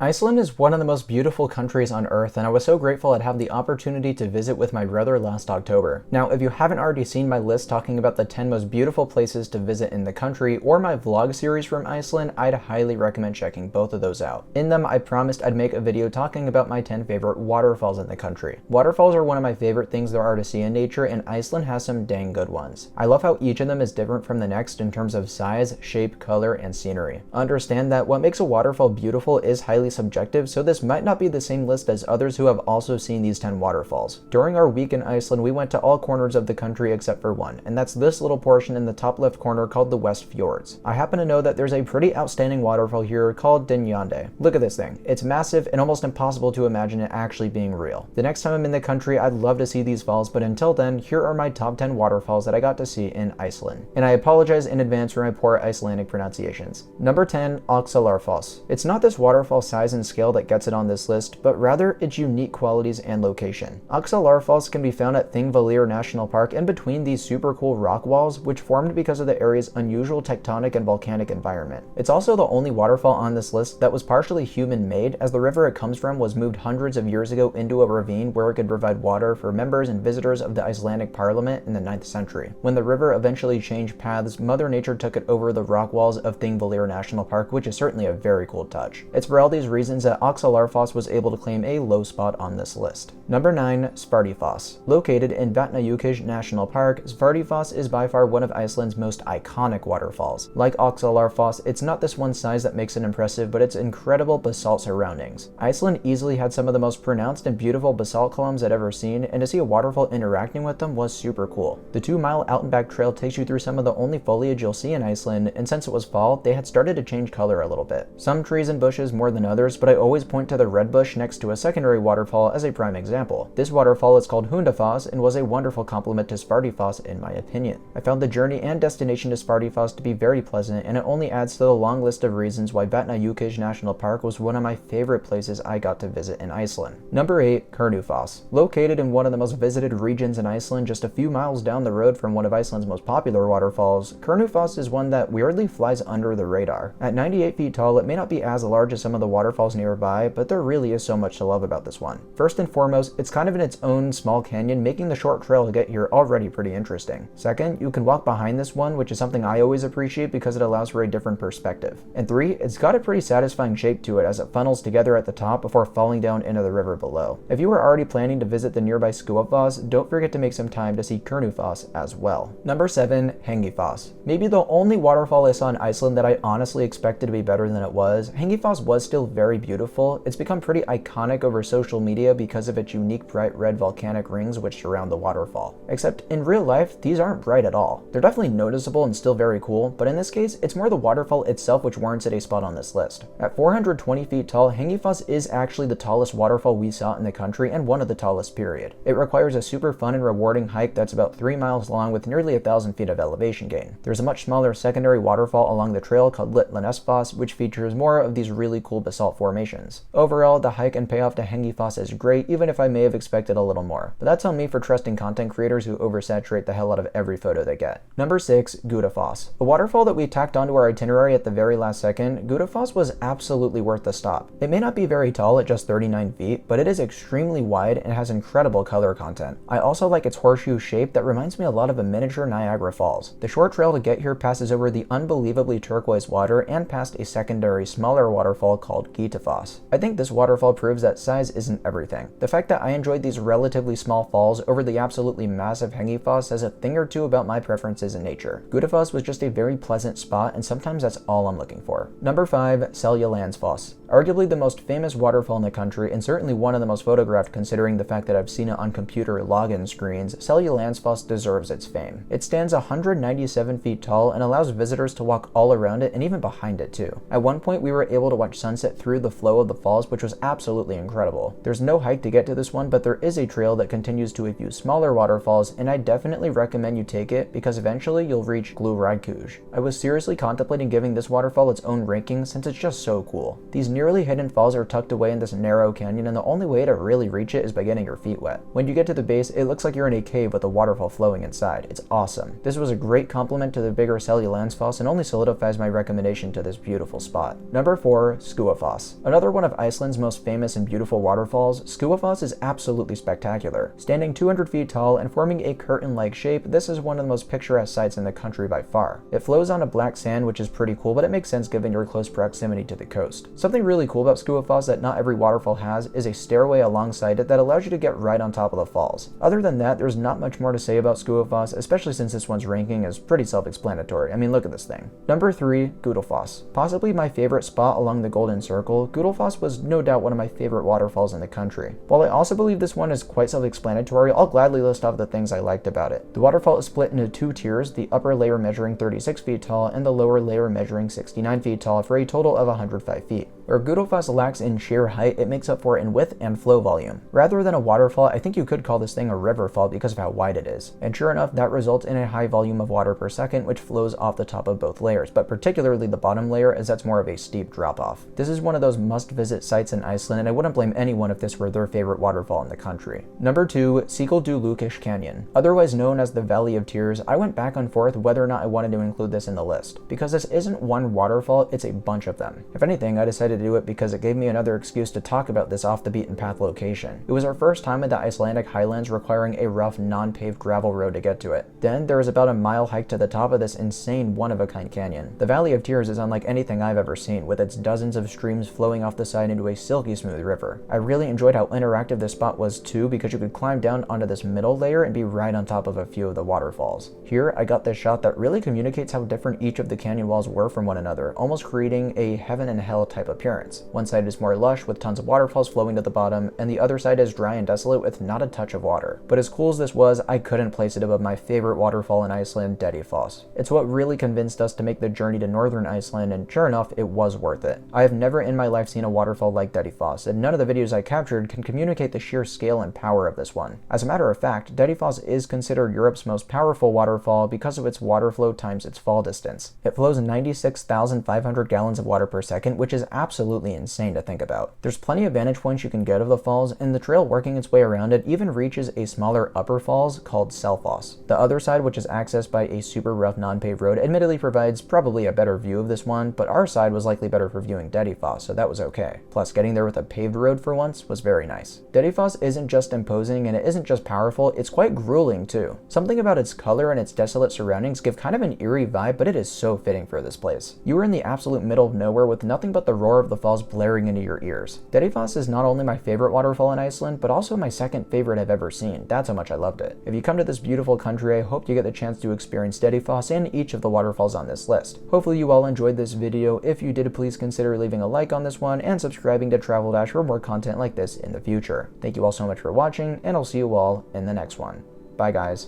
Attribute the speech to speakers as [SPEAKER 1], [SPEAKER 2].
[SPEAKER 1] Iceland is one of the most beautiful countries on Earth, and I was so grateful I'd have the opportunity to visit with my brother last October. Now, if you haven't already seen my list talking about the 10 most beautiful places to visit in the country, or my vlog series from Iceland, I'd highly recommend checking both of those out. In them, I promised I'd make a video talking about my 10 favorite waterfalls in the country. Waterfalls are one of my favorite things there are to see in nature, and Iceland has some dang good ones. I love how each of them is different from the next in terms of size, shape, color, and scenery. Understand that what makes a waterfall beautiful is highly subjective, so this might not be the same list as others who have also seen these 10 waterfalls. During our week in Iceland, we went to all corners of the country except for one, and that's this little portion in the top left corner called the West Fjords. I happen to know that there's a pretty outstanding waterfall here called Dynjande. Look at this thing. It's massive and almost impossible to imagine it actually being real. The next time I'm in the country, I'd love to see these falls, but until then, here are my top 10 waterfalls that I got to see in Iceland. And I apologize in advance for my poor Icelandic pronunciations. Number 10, Oxlarfoss. It's not this waterfall size and scale that gets it on this list, but rather its unique qualities and location. Oxlarfoss can be found at Thingvellir National Park in between these super cool rock walls, which formed because of the area's unusual tectonic and volcanic environment. It's also the only waterfall on this list that was partially human-made, as the river it comes from was moved hundreds of years ago into a ravine where it could provide water for members and visitors of the Icelandic parliament in the 9th century. When the river eventually changed paths, Mother Nature took it over the rock walls of Thingvellir National Park, which is certainly a very cool touch. It's for all these reasons that Oxlarfoss was able to claim a low spot on this list. Number 9, Szvartifoss. Located in Vatnajökull National Park, Szvartifoss is by far one of Iceland's most iconic waterfalls. Like Oxlarfoss, it's not this one size that makes it impressive, but its incredible basalt surroundings. Iceland easily had some of the most pronounced and beautiful basalt columns I'd ever seen, and to see a waterfall interacting with them was super cool. The 2-mile out and back trail takes you through some of the only foliage you'll see in Iceland, and since it was fall, they had started to change color a little bit. Some trees and bushes more than others, but I always point to the red bush next to a secondary waterfall as a prime example. This waterfall is called Hundafoss and was a wonderful complement to Szvartifoss in my opinion. I found the journey and destination to Szvartifoss to be very pleasant, and it only adds to the long list of reasons why Vatnajökull National Park was one of my favorite places I got to visit in Iceland. Number 8, Karnufoss. Located in one of the most visited regions in Iceland, just a few miles down the road from one of Iceland's most popular waterfalls, Karnufoss is one that weirdly flies under the radar. At 98 feet tall, it may not be as large as some of the waterfalls nearby, but there really is so much to love about this one. First and foremost, it's kind of in its own small canyon, making the short trail to get here already pretty interesting. Second, you can walk behind this one, which is something I always appreciate because it allows for a different perspective. And 3, it's got a pretty satisfying shape to it as it funnels together at the top before falling down into the river below. If you were already planning to visit the nearby Schoolofos, don't forget to make some time to see Karnufoss as well. Number 7, Hengifoss. Maybe the only waterfall I saw in Iceland that I honestly expected to be better than it was, Hengifoss was still very beautiful. It's become pretty iconic over social media because of its unique bright red volcanic rings which surround the waterfall. Except in real life, these aren't bright at all. They're definitely noticeable and still very cool, but in this case, it's more the waterfall itself which warrants it a spot on this list. At 420 feet tall, Hengifoss is actually the tallest waterfall we saw in the country and one of the tallest period. It requires a super fun and rewarding hike that's about 3 miles long with nearly 1,000 feet of elevation gain. There's a much smaller secondary waterfall along the trail called Foss, which features more of these really cool basalt formations. Overall, the hike and payoff to Hengifoss is great, even if I may have expected a little more. But that's on me for trusting content creators who oversaturate the hell out of every photo they get. Number 6, Gudafoss. A waterfall that we tacked onto our itinerary at the very last second, Gudafoss was absolutely worth the stop. It may not be very tall at just 39 feet, but it is extremely wide and has incredible color content. I also like its horseshoe shape that reminds me a lot of a miniature Niagara Falls. The short trail to get here passes over the unbelievably turquoise water and past a secondary smaller waterfall called Gudafoss. I think this waterfall proves that size isn't everything. The fact that I enjoyed these relatively small falls over the absolutely massive Hengifoss says a thing or two about my preferences in nature. Gudafoss was just a very pleasant spot, and sometimes that's all I'm looking for. Number 5, Cellulance Falls. Arguably the most famous waterfall in the country, and certainly one of the most photographed considering the fact that I've seen it on computer login screens, Cellulance Falls deserves its fame. It stands 197 feet tall and allows visitors to walk all around it and even behind it too. At one point we were able to watch sunset through the flow of the falls, which was absolutely incredible. There's no hike to get to this one, but there is a trail that continues to a few smaller waterfalls, and I definitely recommend you take it because eventually you'll reach Gudafoss. I was seriously contemplating giving this waterfall its own ranking since it's just so cool. These nearly hidden falls are tucked away in this narrow canyon, and the only way to really reach it is by getting your feet wet. When you get to the base, it looks like you're in a cave with a waterfall flowing inside. It's awesome. This was a great complement to the bigger Cellulance Falls and only solidifies my recommendation to this beautiful spot. Number 4, Schoolofos. Schoolofos. Another one of Iceland's most famous and beautiful waterfalls, Schoolofos is absolutely spectacular. Standing 200 feet tall and forming a curtain-like shape, this is one of the most picturesque sights in the country by far. It flows on a black sand, which is pretty cool, but it makes sense given your close proximity to the coast. Something really cool about Schoolofos that not every waterfall has is a stairway alongside it that allows you to get right on top of the falls. Other than that, there's not much more to say about Schoolofos, especially since this one's ranking is pretty self-explanatory. I mean, look at this thing. Number 3, Gudafoss. Possibly my favorite spot along the Golden Circle, Gudafoss was no doubt one of my favorite waterfalls in the country. While I also believe this one is quite self-explanatory, I'll gladly list off the things I liked about it. The waterfall is split into 2 tiers, the upper layer measuring 36 feet tall and the lower layer measuring 69 feet tall for a total of 105 feet. Where Gudafoss lacks in sheer height, it makes up for it in width and flow volume. Rather than a waterfall, I think you could call this thing a riverfall because of how wide it is. And sure enough, that results in a high volume of water per second, which flows off the top of both layers, but particularly the bottom layer, as that's more of a steep drop-off. This is one of those must-visit sites in Iceland, and I wouldn't blame anyone if this were their favorite waterfall in the country. Number 2, Sikoldulukish Canyon. Otherwise known as the Valley of Tears, I went back and forth whether or not I wanted to include this in the list. Because this isn't one waterfall, it's a bunch of them. If anything, I decided to do it because it gave me another excuse to talk about this off-the-beaten-path location. It was our first time in the Icelandic highlands requiring a rough, non-paved gravel road to get to it. Then there was about a mile hike to the top of this insane one-of-a-kind canyon. The Valley of Tears is unlike anything I've ever seen, with its dozens of streams flowing off the side into a silky smooth river. I really enjoyed how interactive this spot was too, because you could climb down onto this middle layer and be right on top of a few of the waterfalls. Here, I got this shot that really communicates how different each of the canyon walls were from one another, almost creating a heaven and hell type appearance. One side is more lush with tons of waterfalls flowing to the bottom, and the other side is dry and desolate with not a touch of water. But as cool as this was, I couldn't place it above my favorite waterfall in Iceland, Foss. It's what really convinced us to make the journey to northern Iceland, and sure enough, it was worth it. I have never in my life seen a waterfall like Foss, and none of the videos I captured can communicate the sheer scale and power of this one. As a matter of fact, Foss is considered Europe's most powerful waterfall because of its water flow times its fall distance. It flows 96,500 gallons of water per second, which is absolutely insane to think about. There's plenty of vantage points you can get of the falls, and the trail working its way around it even reaches a smaller upper falls called Cellulance. The other side, which is accessed by a super rough non-paved road, admittedly provides probably a better view of this one, but our side was likely better for viewing Foss, so that was okay. Plus, getting there with a paved road for once was very nice. Foss isn't just imposing and it isn't just powerful, it's quite grueling too. Something about its color and its desolate surroundings give kind of an eerie vibe, but it is so fitting for this place. You are in the absolute middle of nowhere with nothing but the roar of the falls blaring into your ears. Foss is not only my favorite waterfall in Iceland, but also my second favorite I've ever seen. That's how much I loved it. If you come to this beautiful country, I hope you get the chance to experience Foss and each of the waterfalls on this list. Hopefully you all enjoyed this video. If you did, please consider leaving a like on this one and subscribing to Travel Dash for more content like this in the future. Thank you all so much for watching, and I'll see you all in the next one. Bye guys.